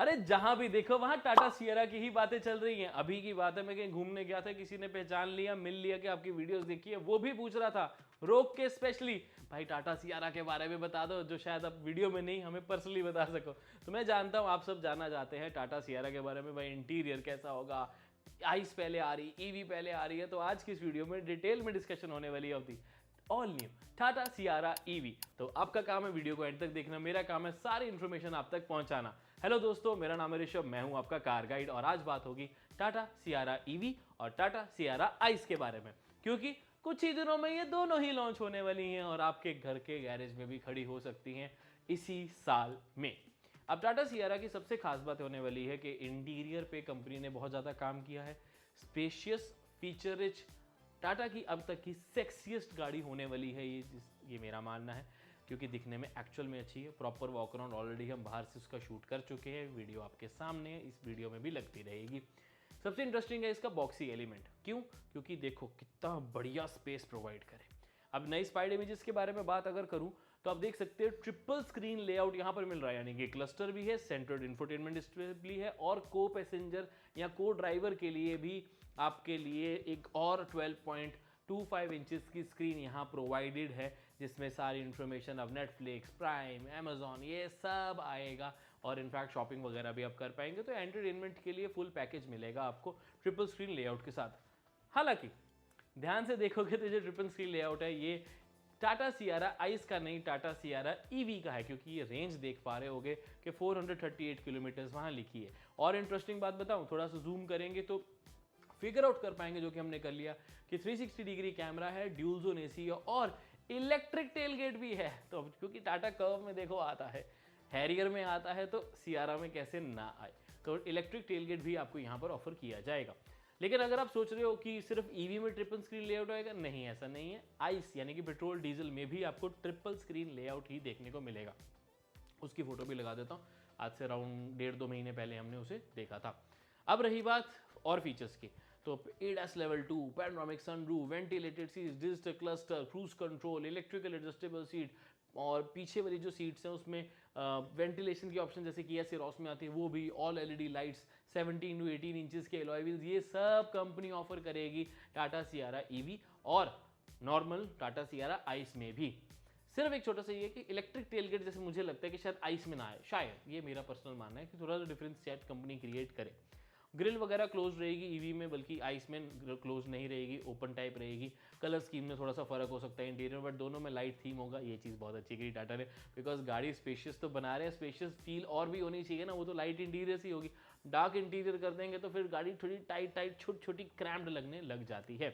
अरे जहां भी देखो वहां टाटा सियरा की ही बातें चल रही हैं। अभी की बात है, मैं कहीं घूमने गया था, किसी ने पहचान लिया, मिल लिया कि आपकी वीडियोस देखी है, वो भी पूछ रहा था रोक के स्पेशली, भाई टाटा सियरा के बारे में बता दो जो शायद आप वीडियो में नहीं हमें पर्सनली बता सको। तो मैं जानता हूं आप सब जानना चाहते हैं टाटा सियरा के बारे में, भाई इंटीरियर कैसा होगा, आइस पहले आ रही, ईवी पहले आ रही है। तो आज की इस वीडियो में डिटेल में डिस्कशन होने वाली है of the all new Tata Sierra EV. तो आपका काम है वीडियो को एंड तक देखना, मेरा काम है सारी इंफॉर्मेशन आप तक पहुंचाना। हेलो दोस्तों, मेरा नाम है ऋषभ, मैं हूं आपका कार गाइड और आज बात होगी टाटा सियारा ईवी और टाटा सियारा आइस के बारे में, क्योंकि कुछ ही दिनों में ये दोनों ही लॉन्च होने वाली हैं और आपके घर के गैरेज में भी खड़ी हो सकती हैं इसी साल में। अब टाटा सियारा की सबसे खास बात होने वाली है कि इंटीरियर पे कंपनी ने बहुत ज़्यादा काम किया है। स्पेशियस, फीचर रिच, टाटा की अब तक की सेक्सीएस्ट गाड़ी होने वाली है ये मेरा मानना है, क्योंकि दिखने में एक्चुअल में अच्छी है। प्रॉपर वॉक अराउंड ऑलरेडी हम बाहर से उसका शूट कर चुके हैं, वीडियो आपके सामने है, इस वीडियो में भी लगती रहेगी। सबसे इंटरेस्टिंग है इसका बॉक्सी एलिमेंट। क्यों? क्योंकि देखो कितना बढ़िया स्पेस प्रोवाइड करे। अब नई स्पाइड इमेजेस के बारे में बात अगर करूं तो आप देख सकते हैं ट्रिपल स्क्रीन लेआउट यहां पर मिल रहा है, यानी कि क्लस्टर भी है, सेंट्रल इंफोटेनमेंट डिस्प्ले भी है और को पैसेंजर या को ड्राइवर के लिए भी आपके लिए एक और 12.25 इंचेस की स्क्रीन यहाँ प्रोवाइडेड है, जिसमें सारी इन्फॉर्मेशन अब नेटफ्लिक्स, प्राइम, अमेजॉन ये सब आएगा और इनफैक्ट शॉपिंग वगैरह भी आप कर पाएंगे। तो एंटरटेनमेंट के लिए फुल पैकेज मिलेगा आपको ट्रिपल स्क्रीन लेआउट के साथ। हालांकि ध्यान से देखोगे तो जो ट्रिपल स्क्रीन लेआउट है ये टाटा सियारा आइस का नहीं, टाटा सियारा ईवी का है, क्योंकि ये रेंज देख पा रहे होगे कि 438 किलोमीटर वहां लिखी है। और इंटरेस्टिंग बात बताऊं, थोड़ा सा जूम करेंगे तो फिगर आउट कर पाएंगे, जो कि हमने कर लिया, कि 360 डिग्री कैमरा है, ड्यूल जोन एसी है और इलेक्ट्रिक टेलगेट भी है। तो क्योंकि टाटा कर्व में देखो आता है, हैरियर में आता है, तो सियारा में कैसे ना आए। तो इलेक्ट्रिक टेलगेट भी आपको यहाँ पर ऑफर किया जाएगा। लेकिन अगर आप सोच रहे हो कि सिर्फ ईवी में ट्रिपल स्क्रीन लेआउट आएगा, नहीं, ऐसा नहीं है। आइस यानी कि पेट्रोल डीजल में भी आपको ट्रिपल स्क्रीन लेआउट ही देखने को मिलेगा। उसकी फोटो भी लगा देता हूँ, आज से अराउंड 1.5-2 महीने पहले हमने उसे देखा था। अब रही बात और फीचर्स की, तो ADAS level 2, panoramic sunroof, ventilated seats, digital cluster, cruise control, electrical adjustable seat और पीछे वाली जो सीट्स हैं उसमें वेंटिलेशन की ऑप्शन जैसे कि एसिरोस में आती है वो भी, all LED lights, 17 to 18 inches के एलॉय व्हील्स, ये सब कंपनी ऑफर करेगी टाटा सियारा ईवी और नॉर्मल टाटा सियारा आइस में भी। सिर्फ एक छोटा सा ये कि इलेक्ट्रिक टेलगेट जैसे मुझे लगता है कि शायद आइस में ना आए, शायद ये मेरा पर्सनल मानना है कि थोड़ा सा डिफरेंशिएट कंपनी क्रिएट करे। ग्रिल वगैरह क्लोज रहेगी ईवी में, बल्कि आइस में क्लोज नहीं रहेगी, ओपन टाइप रहेगी। कलर स्कीम में थोड़ा सा फर्क हो सकता है इंटीरियर, बट दोनों में लाइट थीम होगा। ये चीज़ बहुत अच्छी करी टाटा ने, बिकॉज गाड़ी स्पेशियस तो बना रहे हैं, स्पेशियस फील और भी होनी चाहिए ना, वो तो लाइट इंटीरियर ही होगी। डार्क इंटीरियर कर देंगे तो फिर गाड़ी थोड़ी टाइट छोटी छोटी क्रैम्ड लगने लग जाती है।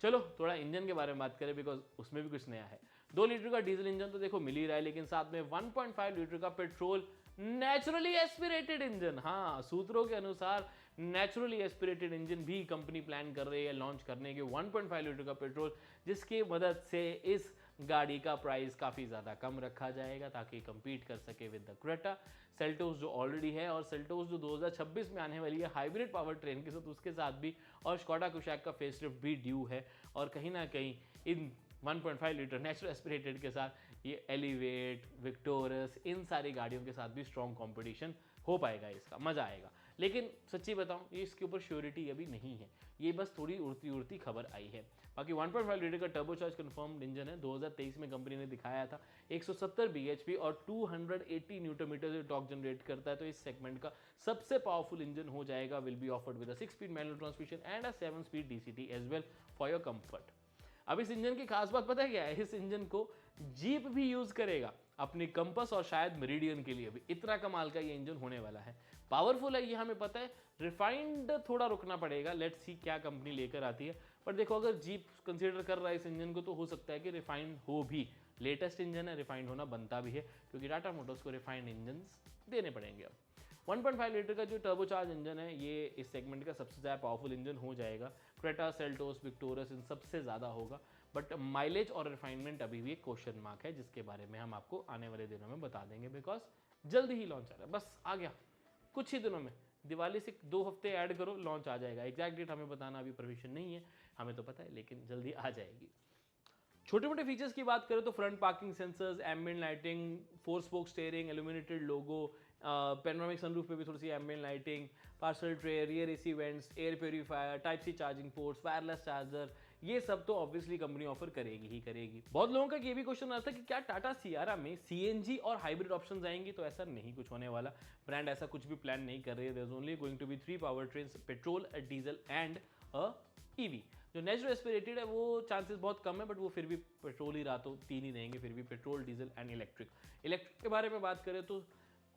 चलो थोड़ा इंजन के बारे में बात करें, बिकॉज उसमें भी कुछ नया है। 2 लीटर का डीजल इंजन तो देखो मिल ही रहा है, लेकिन साथ में 1.5 लीटर का पेट्रोल नेचुरली एस्पिरेटेड इंजन, हाँ सूत्रों के अनुसार नेचुरली एस्पिरेटेड इंजन भी कंपनी प्लान कर रही है लॉन्च करने के, 1.5 लीटर का पेट्रोल, जिसकी मदद से इस गाड़ी का प्राइस काफ़ी ज़्यादा कम रखा जाएगा ताकि कंपीट कर सके विद द क्रेटा, सेल्टोस जो ऑलरेडी है और सेल्टोस जो 2026 में आने वाली है हाइब्रिड पावर ट्रेन के साथ, उसके साथ भी, और स्कोडा कुशाक का फेसलिफ्ट भी ड्यू है। और कहीं ना कहीं इन 1.5 लीटर नेचुरल एस्पिरेटेड के साथ ये एलिवेट, विक्टोरस, इन सारी गाड़ियों के साथ भी स्ट्रॉन्ग कंपटीशन हो पाएगा, इसका मजा आएगा। लेकिन सच्ची बताऊं, ये इसके ऊपर श्योरिटी अभी नहीं है, ये बस थोड़ी उड़ती उड़ती खबर आई है। बाकी 1.5 लीटर का टर्बोचार्ज कंफर्म्ड इंजन है, 2023 में कंपनी ने दिखाया था, 170 bhp और 280 न्यूटन मीटर से टॉर्क जनरेट करता है। तो इस सेगमेंट का सबसे पावरफुल इंजन हो जाएगा, will be offered with a 6-स्पीड मैनुअल ट्रांसमिशन एंड अ 7-स्पीड DCT as well for your comfort. अब इस इंजन की खास बात पता है क्या है? इस इंजन को जीप भी यूज करेगा अपनी कंपस और शायद मेरिडियन के लिए भी। इतना कमाल का ये इंजन होने वाला है। पावरफुल है ये हमें पता है, रिफाइंड थोड़ा रुकना पड़ेगा, लेट्स सी क्या कंपनी लेकर आती है। पर देखो अगर जीप कंसीडर कर रहा है इस इंजन को तो हो सकता है कि रिफाइंड हो भी। लेटेस्ट इंजन है, रिफाइंड होना बनता भी है, क्योंकि टाटा मोटर्स को रिफाइंड इंजन देने पड़ेंगे। अब 1.5 लीटर का जो टर्बोचार्ज इंजन है ये इस सेगमेंट का सबसे ज़्यादा पावरफुल इंजन हो जाएगा। क्रेटा, सेल्टोस, विक्टोरस इन सबसे ज़्यादा होगा, बट माइलेज और रिफाइनमेंट अभी भी एक क्वेश्चन मार्क है, जिसके बारे में हम आपको आने वाले दिनों में बता देंगे, बिकॉज जल्दी ही लॉन्च आ रहा है, बस आ गया कुछ ही दिनों में। दिवाली से 2 हफ्ते ऐड करो, लॉन्च आ जाएगा। एग्जैक्ट डेट हमें बताना अभी परमिशन नहीं है, हमें तो पता है, लेकिन जल्दी आ जाएगी। छोटे मोटे फीचर्स की बात करें तो front parking sensors, ambient lighting, 4 spoke steering, illuminated logo, panoramic sunroof पे भी थोड़ी सी ambient lighting, parcel tray, rear AC vents, air purifier, type C charging ports, wireless charger, ये सब तो ऑब्वियसली कंपनी ऑफर करेगी ही करेगी। बहुत लोगों का ये भी क्वेश्चन आता है कि क्या टाटा सियारा में सीएनजी और हाइब्रिड ऑप्शंस आएंगी, तो ऐसा नहीं कुछ होने वाला। ब्रांड ऐसा कुछ भी प्लान नहीं कर रही है। There is only going to be 3 power trains, petrol, diesel and EV. जो नेचुरल एस्पिरेटेड है वो चांसेस बहुत कम है, बट वो फिर भी पेट्रोल ही रहा तो 3 ही रहेंगे फिर भी, petrol, diesel and electric. Electric के बारे में बात करें तो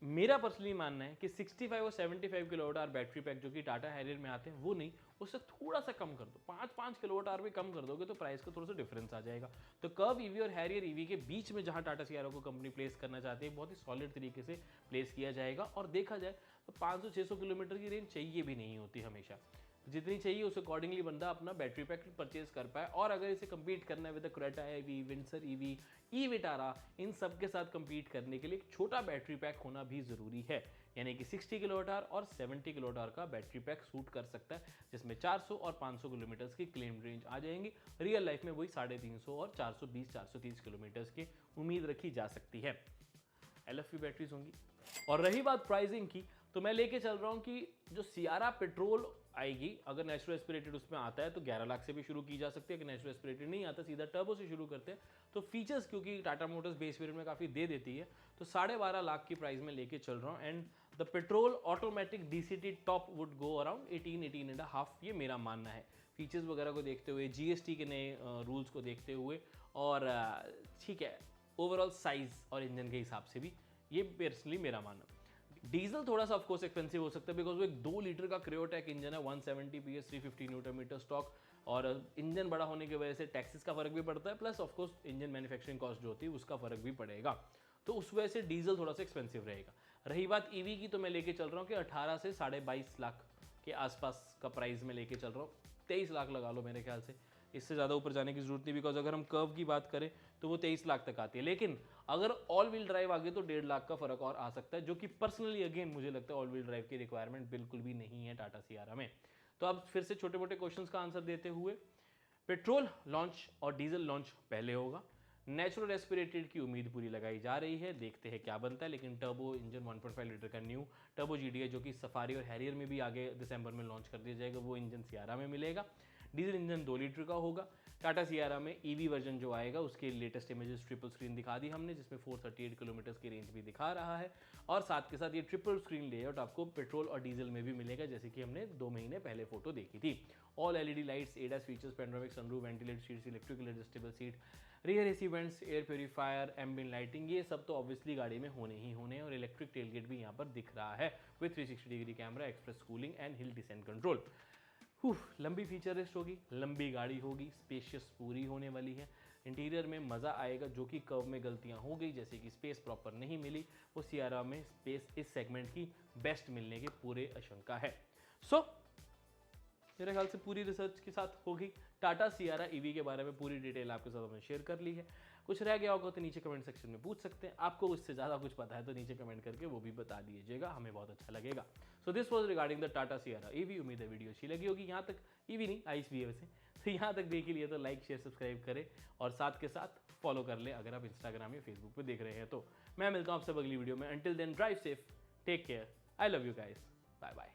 मेरा पर्सनली मानना है कि 65 और 75 किलोवाट आवर बैटरी पैक जो कि टाटा हैरियर में आते हैं वो नहीं, उससे थोड़ा सा कम कर दो, 5 किलोवाट आवर भी कम कर दोगे तो प्राइस का थोड़ा सा डिफरेंस आ जाएगा। तो कर्व ईवी और हैरियर ईवी के बीच में जहां टाटा सियारा को कंपनी प्लेस करना चाहती है बहुत ही सॉलिड तरीके से प्लेस किया जाएगा। और देखा जाए तो 500-600 किलोमीटर की रेंज चाहिए भी नहीं होती हमेशा, जितनी चाहिए उस अकॉर्डिंगली बंदा अपना बैटरी पैक परचेज कर पाए। और अगर इसे कंपीट करना है with Creta EV, Windsor EV, E Vitara, इन सब के साथ कंपीट करने के लिए एक छोटा बैटरी पैक होना भी जरूरी है। यानी कि 60 किलोवाट आवर और 70 किलोवाट आवर का बैटरी पैक सूट कर सकता है, जिसमें 400 और 500 किलोमीटर की क्लेम रेंज आ जाएंगी। रियल लाइफ में वही 350 और 420-430 किलोमीटर की उम्मीद रखी जा सकती है। LFP बैटरीज होंगी। और रही बात प्राइसिंग की, तो मैं लेके चल रहा हूँ कि जो सियारा पेट्रोल आएगी, अगर नेचुरल एस्पिरेटेड उसमें आता है तो 11 लाख से भी शुरू की जा सकती है। अगर नेचुरल एस्पिरेटेड नहीं आता, सीधा टर्बो से शुरू करते हैं, तो फीचर्स क्योंकि टाटा मोटर्स बेस वेरिएंट में काफ़ी दे देती है, तो 12.5 लाख की प्राइस में लेके चल रहा हूँ। And the petrol automatic DCT top would go around 18.5, ये मेरा मानना है। फीचर्स वगैरह को देखते हुए, GST के नए रूल्स को देखते हुए, और ठीक है ओवरऑल साइज और इंजन के हिसाब से भी, ये पर्सनली मेरा मानना। डीजल थोड़ा सा ऑफकोर्स एक्सपेंसिव हो सकता है, बिकॉज वो एक 2 लीटर का क्रियोटेक इंजन है, 170 PS, 350 न्यूटन मीटर स्टॉक, और इंजन बड़ा होने की वजह से टैक्सेस का फर्क भी पड़ता है, plus of course engine manufacturing cost जो होती है उसका फर्क भी पड़ेगा, तो उस वजह से डीजल थोड़ा सा एक्सपेंसिव रहेगा। रही बात ईवी की, तो मैं लेके चल रहा हूँ कि 18 से 22.5 लाख के आसपास का प्राइस में लेके चल रहा हूँ। 23 लाख लगा लो मेरे ख्याल से, इससे ज़्यादा ऊपर जाने की जरूरत नहीं, बिकॉज अगर हम कर्व की बात करें तो वो 23 लाख तक आती है। लेकिन अगर ऑल व्हील ड्राइव आ गई तो 1.5 लाख का फर्क और आ सकता है, जो कि पर्सनली अगेन मुझे लगता है ऑल व्हील ड्राइव की रिक्वायरमेंट बिल्कुल भी नहीं है टाटा सियारा में। तो अब फिर से छोटे मोटे क्वेश्चंस का आंसर देते हुए, पेट्रोल लॉन्च और डीजल लॉन्च पहले होगा। नेचुरल एस्पिरेटेड की उम्मीद पूरी लगाई जा रही है, देखते हैं क्या बनता है। लेकिन टर्बो इंजन 1.5 लीटर का न्यू टर्बो GDI जो कि सफारी और हैरियर में भी आगे दिसंबर में लॉन्च कर दिया जाएगा, वो इंजन सियारा में मिलेगा। डीजल इंजन 2 लीटर का होगा। टाटा सियारा में ईवी वर्जन जो आएगा उसके लेटेस्ट इमेजेस ट्रिपल स्क्रीन दिखा दी हमने, जिसमें 438 किलोमीटर की रेंज भी दिखा रहा है। और साथ के साथ ये ट्रिपल स्क्रीन लेआउट आपको पेट्रोल और डीजल में भी मिलेगा, जैसे कि हमने 2 महीने पहले फोटो देखी थी। All LED lights, ADAS features, panoramic sunroof, ventilated seats, electrical adjustable seat, rear AC vents, air purifier, ambient lighting, ये सब तो ऑब्वियसली गाड़ी में होने ही होने हैं। और इलेक्ट्रिक टेलगेट भी यहाँ पर दिख रहा है with 360 degree camera, express cooling and hill descent control. लंबी फीचर लिस्ट होगी, लंबी गाड़ी होगी, स्पेशियस पूरी होने वाली है। इंटीरियर में मज़ा आएगा, जो कि कर्व में गलतियां हो गई, जैसे कि स्पेस प्रॉपर नहीं मिली, वो सियारा में स्पेस इस सेगमेंट की बेस्ट मिलने की पूरे आशंका है। सो मेरे ख्याल से पूरी रिसर्च के साथ होगी। टाटा सियारा ईवी के बारे में पूरी डिटेल आपके साथ हमने शेयर कर ली है। कुछ रह गया होगा तो नीचे कमेंट सेक्शन में पूछ सकते हैं। आपको उससे ज़्यादा कुछ पता है तो नीचे कमेंट करके वो भी बता दीजिएगा, हमें बहुत अच्छा लगेगा। So this was regarding the Tata Sierra EV. उम्मीद है वीडियो अच्छी लगी होगी। यहाँ तक ईवी नहीं, आइस भी है वैसे, तो यहाँ तक देख लिया तो लाइक शेयर सब्सक्राइब करें और साथ के साथ फॉलो कर ले अगर आप इंस्टाग्राम या फेसबुक पर देख रहे हैं तो। मैं मिलता हूँ आपसे अगली वीडियो में। Until then drive safe, take care, I love you guys, bye bye.